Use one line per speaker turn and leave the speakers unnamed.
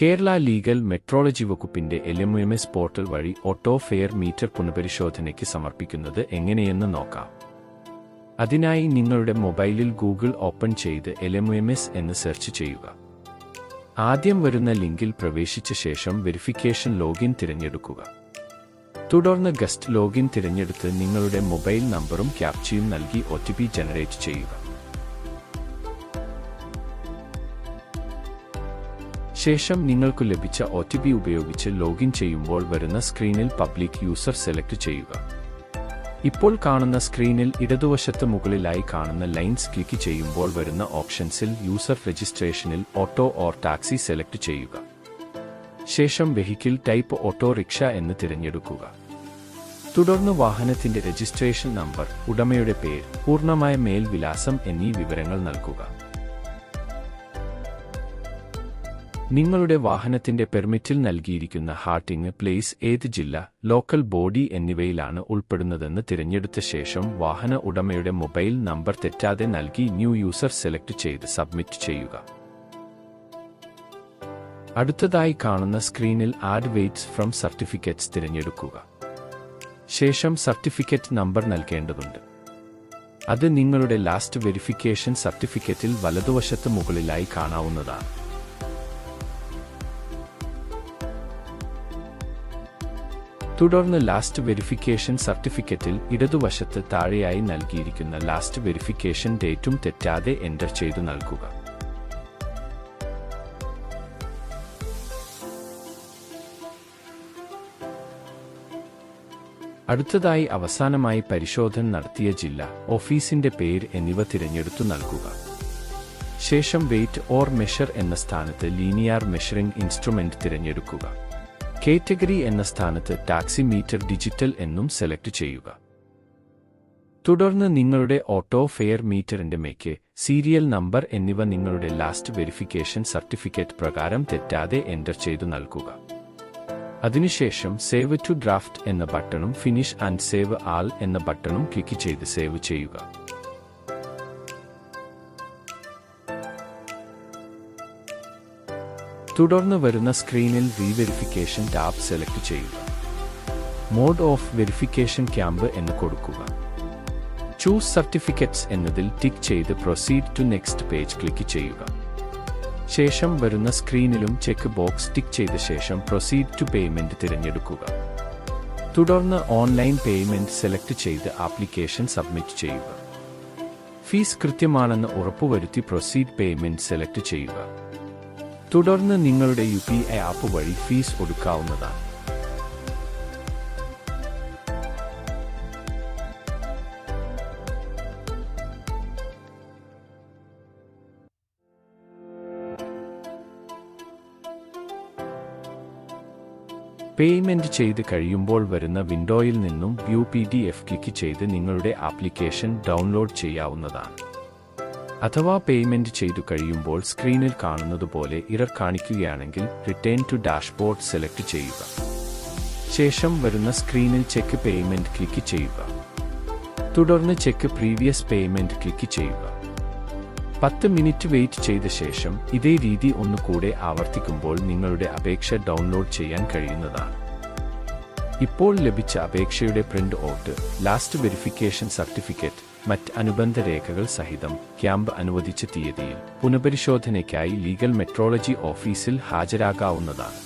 Kerala legal metrology വകുപ്പിന്റെ LMS portal വഴി auto fare meter പുനഃപരിശോധനയ്ക്ക് സമർപ്പിക്കുന്നത് എങ്ങനെയെന്ന് നോക്കാം. അതിനായി നിങ്ങളുടെ മൊബൈലിൽ ഗൂഗിൾ ഓപ്പൺ ചെയ്ത് LMS എന്ന് സെർച്ച് ചെയ്യുക. ആദ്യം വരുന്ന ലിങ്കിൽ പ്രവേശിച്ച ശേഷം വെരിഫിക്കേഷൻ ലോഗിൻ തിരഞ്ഞെടുക്കുക. തുടർന്ന് ഗസ്റ്റ് ലോഗിൻ തിരഞ്ഞെടുത്ത് നിങ്ങളുടെ മൊബൈൽ നമ്പറും ക്യാപ്ചയും നൽകി OTP ജനറേറ്റ് ചെയ്യുക. ശേഷം നിങ്ങൾക്ക് ലഭിച്ച OTP ഉപയോഗിച്ച് ലോഗിൻ ചെയ്യുമ്പോൾ വരുന്ന സ്ക്രീനിൽ പബ്ലിക് യൂസർ സെലക്ട് ചെയ്യുക. ഇപ്പോൾ കാണുന്ന സ്ക്രീനിൽ ഇടതുവശത്ത് മുകളിലായി കാണുന്ന ലൈൻസ് ക്ലിക്ക് ചെയ്യുമ്പോൾ വരുന്ന ഓപ്ഷൻസിൽ യൂസർ രജിസ്ട്രേഷനിൽ ഓട്ടോ ഓർ ടാക്സി സെലക്ട് ചെയ്യുക. ശേഷം വെഹിക്കിൾ ടൈപ്പ് ഓട്ടോറിക്ഷ എന്ന് തിരഞ്ഞെടുക്കുക. തുടർന്ന് വാഹനത്തിന്റെ രജിസ്ട്രേഷൻ നമ്പർ, ഉടമയുടെ പേര്, പൂർണ്ണമായ മേൽവിലാസം എന്നീ വിവരങ്ങൾ നൽകുക. നിങ്ങളുടെ വാഹനത്തിന്റെ പെർമിറ്റിൽ നൽകിയിരിക്കുന്ന ഹാർട്ടിംഗ് പ്ലേസ് ഏത് ജില്ല, ലോക്കൽ ബോഡി എന്നിവയിലാണ് ഉൾപ്പെടുന്നതെന്ന് തിരഞ്ഞെടുത്ത ശേഷം വാഹന ഉടമയുടെ മൊബൈൽ നമ്പർ തെറ്റാതെ നൽകി ന്യൂ യൂസർ സെലക്ട് ചെയ്ത് സബ്മിറ്റ് ചെയ്യുക. അടുത്തതായി കാണുന്ന സ്ക്രീനിൽ ആഡ് വെയ്റ്റ്സ് ഫ്രം സർട്ടിഫിക്കറ്റ്സ് തിരഞ്ഞെടുക്കുക. ശേഷം സർട്ടിഫിക്കറ്റ് നമ്പർ നൽകേണ്ടതുണ്ട്. അത് നിങ്ങളുടെ ലാസ്റ്റ് വെരിഫിക്കേഷൻ സർട്ടിഫിക്കറ്റിൽ വലതുവശത്ത് മുകളിലായി കാണാവുന്നതാണ്. തുടർന്ന് ലാസ്റ്റ് വെരിഫിക്കേഷൻ സർട്ടിഫിക്കറ്റിൽ ഇടതുവശത്ത് താഴെയായി നൽകിയിരിക്കുന്ന ലാസ്റ്റ് വെരിഫിക്കേഷൻ ഡേറ്റും തെറ്റാതെ എൻ്റർ ചെയ്തു നൽകുക. അടുത്തതായി അവസാനമായി പരിശോധന നടത്തിയ ജില്ല, ഓഫീസിന്റെ പേര് എന്നിവ തിരഞ്ഞെടുത്തു നൽകുക. ശേഷം വെയ്റ്റ് ഓർ മെഷർ എന്ന സ്ഥാനത്ത് ലീനിയർ മെഷറിംഗ് ഇൻസ്ട്രുമെന്റ് തിരഞ്ഞെടുക്കുക. കാറ്റഗറി എന്ന സ്ഥാനത്ത് ടാക്സി മീറ്റർ ഡിജിറ്റൽ എന്നും സെലക്ട് ചെയ്യുക. തുടർന്ന് നിങ്ങളുടെ ഓട്ടോ ഫെയർ മീറ്ററിന്റെ മേക്ക്, സീരിയൽ നമ്പർ എന്നിവ നിങ്ങളുടെ ലാസ്റ്റ് വെരിഫിക്കേഷൻ സർട്ടിഫിക്കറ്റ് പ്രകാരം തെറ്റാതെ എൻ്റർ ചെയ്തു നൽകുക. അതിനുശേഷം സേവ് ടു ഡ്രാഫ്റ്റ് എന്ന ബട്ടണും ഫിനിഷ് ആൻഡ് സേവ് ആൾ എന്ന ബട്ടണും ക്ലിക്ക് ചെയ്ത് സേവ് ചെയ്യുക. തുടർന്ന് വരുന്ന സ്ക്രീനിൽ റീവെരിഫിക്കേഷൻ ടാബ് സെലക്ട് ചെയ്യുക. മോഡ് ഓഫ് വെരിഫിക്കേഷൻ ക്യാമ്പ് എന്ന് കൊടുക്കുക. ചൂസ് സർട്ടിഫിക്കറ്റ്സ് എന്നതിൽ ടിക്ക് ചെയ്ത് proceed to next page click ചെയ്യുക. ശേഷം വരുന്ന സ്ക്രീനിലും ചെക്ക് ബോക്സ് ടിക്ക് ചെയ്ത ശേഷം പ്രൊസീഡ് ടു പേയ്മെന്റ് തിരഞ്ഞെടുക്കുക. തുടർന്ന് ഓൺലൈൻ പേയ്മെന്റ് സെലക്ട് ചെയ്ത് ആപ്ലിക്കേഷൻ സബ്മിറ്റ് ചെയ്യുക. ഫീസ് കൃത്യമാണെന്ന് ഉറപ്പുവരുത്തി പ്രൊസീഡ് പേയ്മെന്റ് സെലക്ട് ചെയ്യുക. തുടർന്ന് നിങ്ങളുടെ UPI ആപ്പ് വഴി ഫീസ് ഒടുക്കാവുന്നതാണ്. പേയ്മെന്റ് ചെയ്ത് കഴിയുമ്പോൾ വരുന്ന വിൻഡോയിൽ നിന്നും വ്യൂ PDF ക്ലിക്ക് ചെയ്ത് നിങ്ങളുടെ ആപ്ലിക്കേഷൻ ഡൗൺലോഡ് ചെയ്യാവുന്നതാണ്. അഥവാ പേയ്മെന്റ് ചെയ്തു കഴിയുമ്പോൾ സ്ക്രീനിൽ കാണുന്നതുപോലെ ഇറർ കാണിക്കുകയാണെങ്കിൽ റിട്ടേൺ ടു ഡാഷ്ബോർഡ് സെലക്ട് ചെയ്യുക. ശേഷം വരുന്ന സ്ക്രീനിൽ ചെക്ക് പേയ്മെന്റ് ക്ലിക്ക് ചെയ്യുക. തുടർന്ന് ചെക്ക് പ്രീവിയസ് പേയ്മെന്റ് ക്ലിക്ക് ചെയ്യുക. 10 മിനിറ്റ് വെയിറ്റ് ചെയ്ത ശേഷം ഇതേ രീതി ഒന്നുകൂടെ ആവർത്തിക്കുമ്പോൾ നിങ്ങളുടെ അപേക്ഷ ഡൗൺലോഡ് ചെയ്യാൻ കഴിയുന്നതാണ്. ഇപ്പോൾ ലഭിച്ച അപേക്ഷയുടെ print out, last verification certificate, മറ്റ് അനുബന്ധ രേഖകൾ സഹിതം ക്യാമ്പ് അനുവദിച്ച തീയതിയിൽ പുനഃപരിശോധനയ്ക്കായി ലീഗൽ മെട്രോളജി ഓഫീസിൽ ഹാജരാകാവുന്നതാണ്.